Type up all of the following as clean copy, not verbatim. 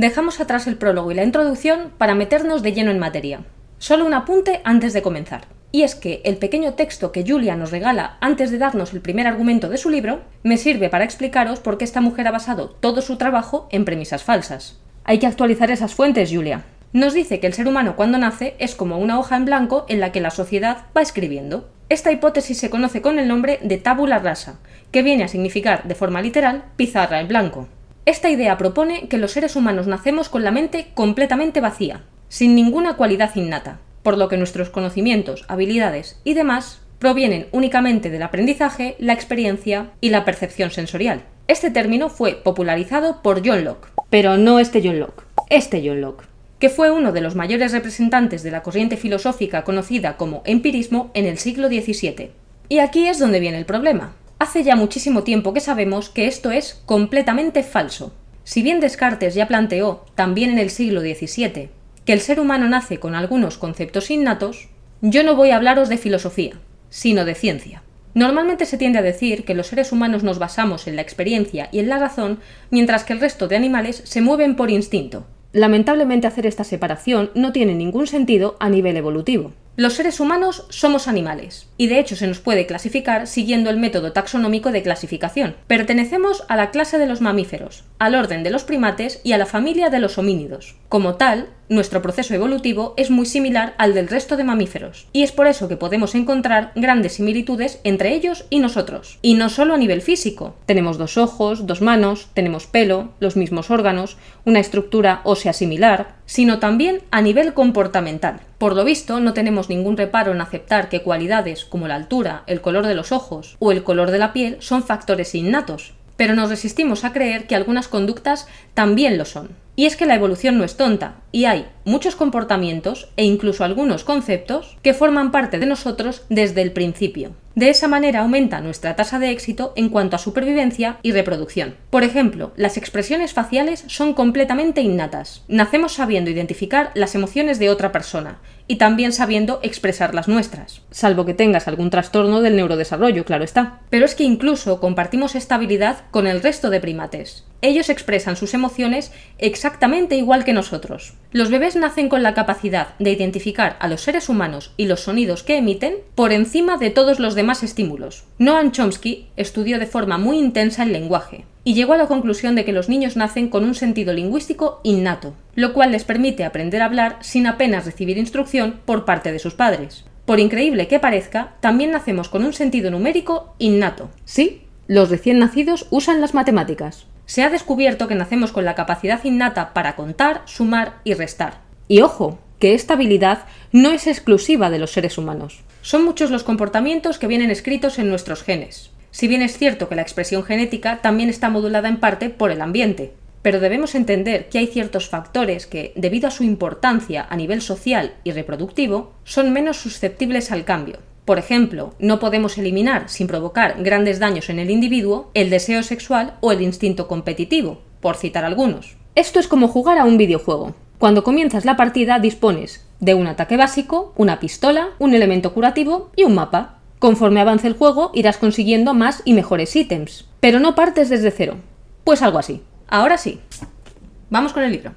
Dejamos atrás el prólogo y la introducción para meternos de lleno en materia. Solo un apunte antes de comenzar. Y es que el pequeño texto que Julia nos regala antes de darnos el primer argumento de su libro me sirve para explicaros por qué esta mujer ha basado todo su trabajo en premisas falsas. Hay que actualizar esas fuentes, Julia. Nos dice que el ser humano cuando nace es como una hoja en blanco en la que la sociedad va escribiendo. Esta hipótesis se conoce con el nombre de tabula rasa, que viene a significar de forma literal pizarra en blanco. Esta idea propone que los seres humanos nacemos con la mente completamente vacía, sin ninguna cualidad innata, por lo que nuestros conocimientos, habilidades y demás provienen únicamente del aprendizaje, la experiencia y la percepción sensorial. Este término fue popularizado por John Locke, pero no este John Locke, que fue uno de los mayores representantes de la corriente filosófica conocida como empirismo en el siglo XVII. Y aquí es donde viene el problema. Hace ya muchísimo tiempo que sabemos que esto es completamente falso. Si bien Descartes ya planteó, también en el siglo XVII, que el ser humano nace con algunos conceptos innatos, yo no voy a hablaros de filosofía, sino de ciencia. Normalmente se tiende a decir que los seres humanos nos basamos en la experiencia y en la razón, mientras que el resto de animales se mueven por instinto. Lamentablemente hacer esta separación no tiene ningún sentido a nivel evolutivo. Los seres humanos somos animales, y de hecho se nos puede clasificar siguiendo el método taxonómico de clasificación. Pertenecemos a la clase de los mamíferos, al orden de los primates y a la familia de los homínidos. Como tal, nuestro proceso evolutivo es muy similar al del resto de mamíferos, y es por eso que podemos encontrar grandes similitudes entre ellos y nosotros. Y no solo a nivel físico. Tenemos 2 ojos, 2 manos, tenemos pelo, los mismos órganos, una estructura ósea similar, sino también a nivel comportamental. Por lo visto, no tenemos ningún reparo en aceptar que cualidades como la altura, el color de los ojos o el color de la piel son factores innatos, pero nos resistimos a creer que algunas conductas también lo son. Y es que la evolución no es tonta, y hay muchos comportamientos e incluso algunos conceptos que forman parte de nosotros desde el principio. De esa manera aumenta nuestra tasa de éxito en cuanto a supervivencia y reproducción. Por ejemplo, las expresiones faciales son completamente innatas. Nacemos sabiendo identificar las emociones de otra persona y también sabiendo expresar las nuestras. Salvo que tengas algún trastorno del neurodesarrollo, claro está. Pero es que incluso compartimos esta habilidad con el resto de primates. Ellos expresan sus emociones exactamente igual que nosotros. Los bebés nacen con la capacidad de identificar a los seres humanos y los sonidos que emiten por encima de todos los demás estímulos. Noam Chomsky estudió de forma muy intensa el lenguaje y llegó a la conclusión de que los niños nacen con un sentido lingüístico innato, lo cual les permite aprender a hablar sin apenas recibir instrucción por parte de sus padres. Por increíble que parezca, también nacemos con un sentido numérico innato. Sí, los recién nacidos usan las matemáticas. Se ha descubierto que nacemos con la capacidad innata para contar, sumar y restar. Y ojo, que esta habilidad no es exclusiva de los seres humanos. Son muchos los comportamientos que vienen escritos en nuestros genes. Si bien es cierto que la expresión genética también está modulada en parte por el ambiente, pero debemos entender que hay ciertos factores que, debido a su importancia a nivel social y reproductivo, son menos susceptibles al cambio. Por ejemplo, no podemos eliminar, sin provocar grandes daños en el individuo, el deseo sexual o el instinto competitivo, por citar algunos. Esto es como jugar a un videojuego. Cuando comienzas la partida dispones de un ataque básico, una pistola, un elemento curativo y un mapa. Conforme avance el juego irás consiguiendo más y mejores ítems, pero no partes desde cero. Pues algo así. Ahora sí. Vamos con el libro.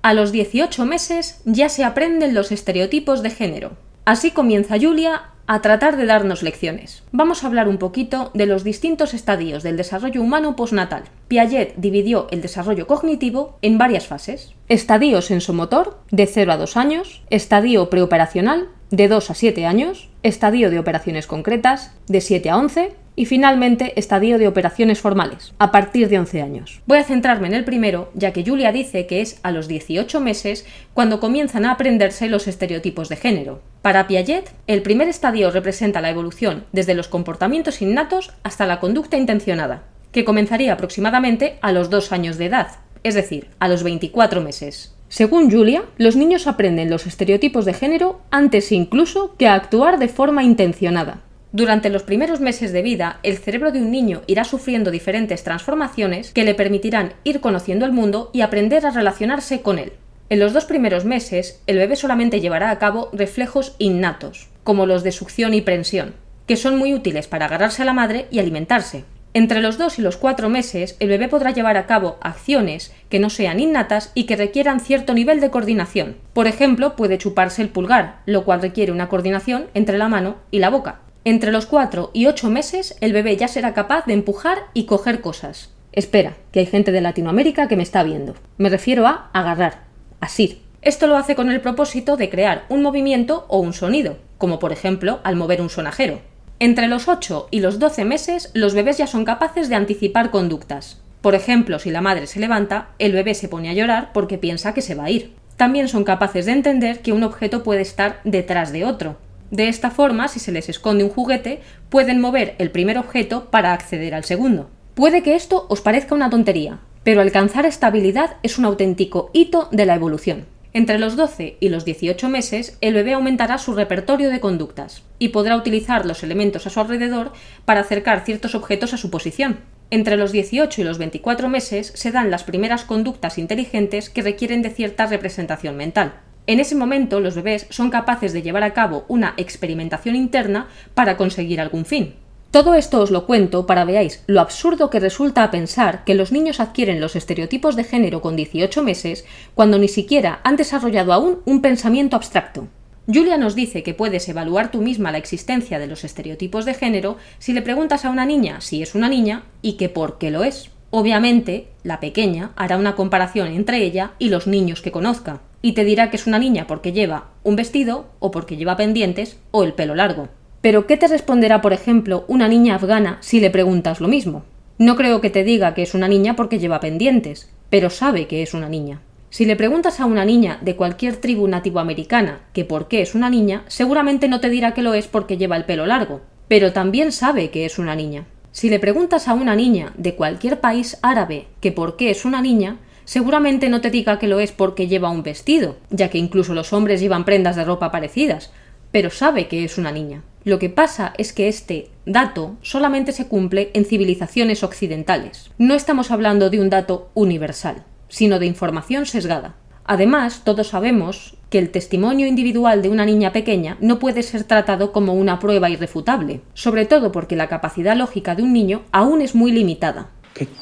A los 18 meses ya se aprenden los estereotipos de género. Así comienza Julia a tratar de darnos lecciones. Vamos a hablar un poquito de los distintos estadios del desarrollo humano postnatal. Piaget dividió el desarrollo cognitivo en varias fases. Estadio sensomotor, de 0 a 2 años, estadio preoperacional, de 2 a 7 años, estadio de operaciones concretas, de 7 a 11, y finalmente estadio de operaciones formales, a partir de 11 años. Voy a centrarme en el primero, ya que Julia dice que es a los 18 meses cuando comienzan a aprenderse los estereotipos de género. Para Piaget, el primer estadio representa la evolución desde los comportamientos innatos hasta la conducta intencionada, que comenzaría aproximadamente a los 2 años de edad, es decir, a los 24 meses. Según Julia, los niños aprenden los estereotipos de género antes incluso que a actuar de forma intencionada. Durante los primeros meses de vida, el cerebro de un niño irá sufriendo diferentes transformaciones que le permitirán ir conociendo el mundo y aprender a relacionarse con él. En los 2 primeros meses, el bebé solamente llevará a cabo reflejos innatos, como los de succión y prensión, que son muy útiles para agarrarse a la madre y alimentarse. Entre los 2 y los 4 meses, el bebé podrá llevar a cabo acciones que no sean innatas y que requieran cierto nivel de coordinación. Por ejemplo, puede chuparse el pulgar, lo cual requiere una coordinación entre la mano y la boca. Entre los 4 y 8 meses, el bebé ya será capaz de empujar y coger cosas. Espera, que hay gente de Latinoamérica que me está viendo. Me refiero a agarrar, asir. Esto lo hace con el propósito de crear un movimiento o un sonido, como por ejemplo al mover un sonajero. Entre los 8 y los 12 meses, los bebés ya son capaces de anticipar conductas. Por ejemplo, si la madre se levanta, el bebé se pone a llorar porque piensa que se va a ir. También son capaces de entender que un objeto puede estar detrás de otro. De esta forma, si se les esconde un juguete, pueden mover el primer objeto para acceder al segundo. Puede que esto os parezca una tontería, pero alcanzar esta habilidad es un auténtico hito de la evolución. Entre los 12 y los 18 meses, el bebé aumentará su repertorio de conductas y podrá utilizar los elementos a su alrededor para acercar ciertos objetos a su posición. Entre los 18 y los 24 meses se dan las primeras conductas inteligentes que requieren de cierta representación mental. En ese momento, los bebés son capaces de llevar a cabo una experimentación interna para conseguir algún fin. Todo esto os lo cuento para veáis lo absurdo que resulta pensar que los niños adquieren los estereotipos de género con 18 meses cuando ni siquiera han desarrollado aún un pensamiento abstracto. Julia nos dice que puedes evaluar tú misma la existencia de los estereotipos de género si le preguntas a una niña si es una niña y que por qué lo es. Obviamente, la pequeña hará una comparación entre ella y los niños que conozca, y te dirá que es una niña porque lleva un vestido o porque lleva pendientes o el pelo largo. Pero ¿qué te responderá, por ejemplo, una niña afgana si le preguntas lo mismo? No creo que te diga que es una niña porque lleva pendientes, pero sabe que es una niña. Si le preguntas a una niña de cualquier tribu nativoamericana que por qué es una niña, seguramente no te dirá que lo es porque lleva el pelo largo, pero también sabe que es una niña. Si le preguntas a una niña de cualquier país árabe que por qué es una niña, seguramente no te diga que lo es porque lleva un vestido, ya que incluso los hombres llevan prendas de ropa parecidas, pero sabe que es una niña. Lo que pasa es que este dato solamente se cumple en civilizaciones occidentales. No estamos hablando de un dato universal, sino de información sesgada. Además, todos sabemos que el testimonio individual de una niña pequeña no puede ser tratado como una prueba irrefutable, sobre todo porque la capacidad lógica de un niño aún es muy limitada.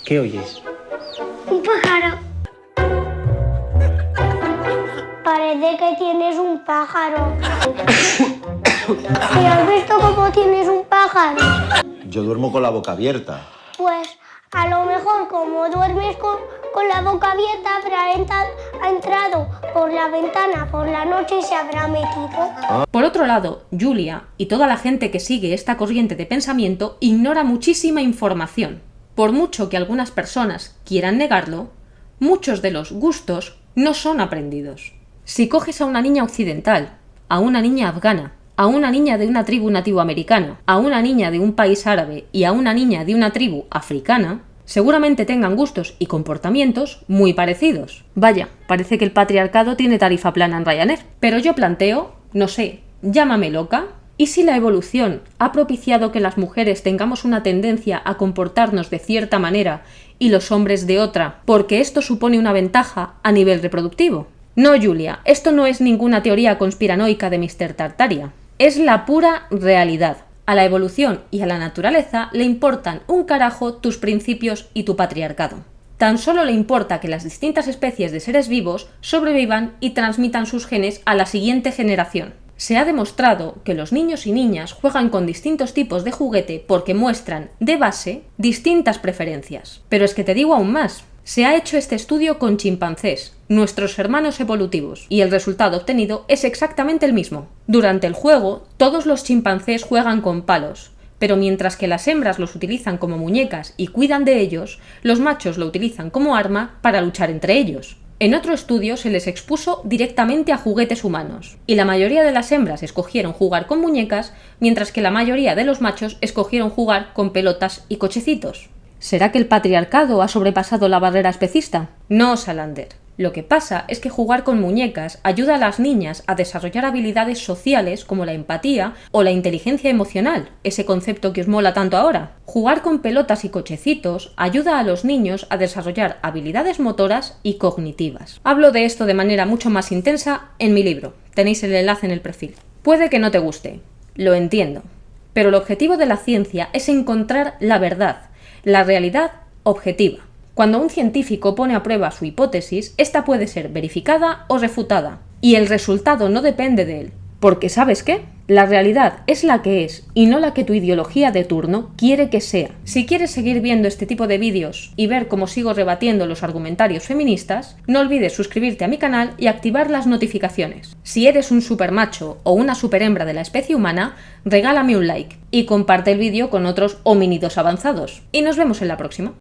¿Qué oyes? Un pájaro. Parece que tienes un pájaro. ¿Pero has visto cómo tienes un pájaro? Yo duermo con la boca abierta. Pues a lo mejor como duermes con la boca abierta habrá entrado por la ventana por la noche y se habrá metido. Por otro lado, Julia y toda la gente que sigue esta corriente de pensamiento ignora muchísima información. Por mucho que algunas personas quieran negarlo, muchos de los gustos no son aprendidos. Si coges a una niña occidental, a una niña afgana, a una niña de una tribu nativoamericana, a una niña de un país árabe y a una niña de una tribu africana, seguramente tengan gustos y comportamientos muy parecidos. Vaya, parece que el patriarcado tiene tarifa plana en Ryanair. Pero yo planteo, no sé, llámame loca, ¿y si la evolución ha propiciado que las mujeres tengamos una tendencia a comportarnos de cierta manera y los hombres de otra, porque esto supone una ventaja a nivel reproductivo? No, Julia, esto no es ninguna teoría conspiranoica de Mr. Tartaria. Es la pura realidad. A la evolución y a la naturaleza le importan un carajo tus principios y tu patriarcado. Tan solo le importa que las distintas especies de seres vivos sobrevivan y transmitan sus genes a la siguiente generación. Se ha demostrado que los niños y niñas juegan con distintos tipos de juguete porque muestran, de base, distintas preferencias. Pero es que te digo aún más. Se ha hecho este estudio con chimpancés, nuestros hermanos evolutivos, y el resultado obtenido es exactamente el mismo. Durante el juego, todos los chimpancés juegan con palos, pero mientras que las hembras los utilizan como muñecas y cuidan de ellos, los machos lo utilizan como arma para luchar entre ellos. En otro estudio se les expuso directamente a juguetes humanos, y la mayoría de las hembras escogieron jugar con muñecas, mientras que la mayoría de los machos escogieron jugar con pelotas y cochecitos. ¿Será que el patriarcado ha sobrepasado la barrera especista? No, Salander. Lo que pasa es que jugar con muñecas ayuda a las niñas a desarrollar habilidades sociales como la empatía o la inteligencia emocional, ese concepto que os mola tanto ahora. Jugar con pelotas y cochecitos ayuda a los niños a desarrollar habilidades motoras y cognitivas. Hablo de esto de manera mucho más intensa en mi libro. Tenéis el enlace en el perfil. Puede que no te guste, lo entiendo. Pero el objetivo de la ciencia es encontrar la verdad la realidad objetiva. Cuando un científico pone a prueba su hipótesis, esta puede ser verificada o refutada, y el resultado no depende de él. Porque ¿sabes qué? La realidad es la que es y no la que tu ideología de turno quiere que sea. Si quieres seguir viendo este tipo de vídeos y ver cómo sigo rebatiendo los argumentarios feministas, no olvides suscribirte a mi canal y activar las notificaciones. Si eres un supermacho o una superhembra de la especie humana, regálame un like y comparte el vídeo con otros homínidos avanzados. Y nos vemos en la próxima.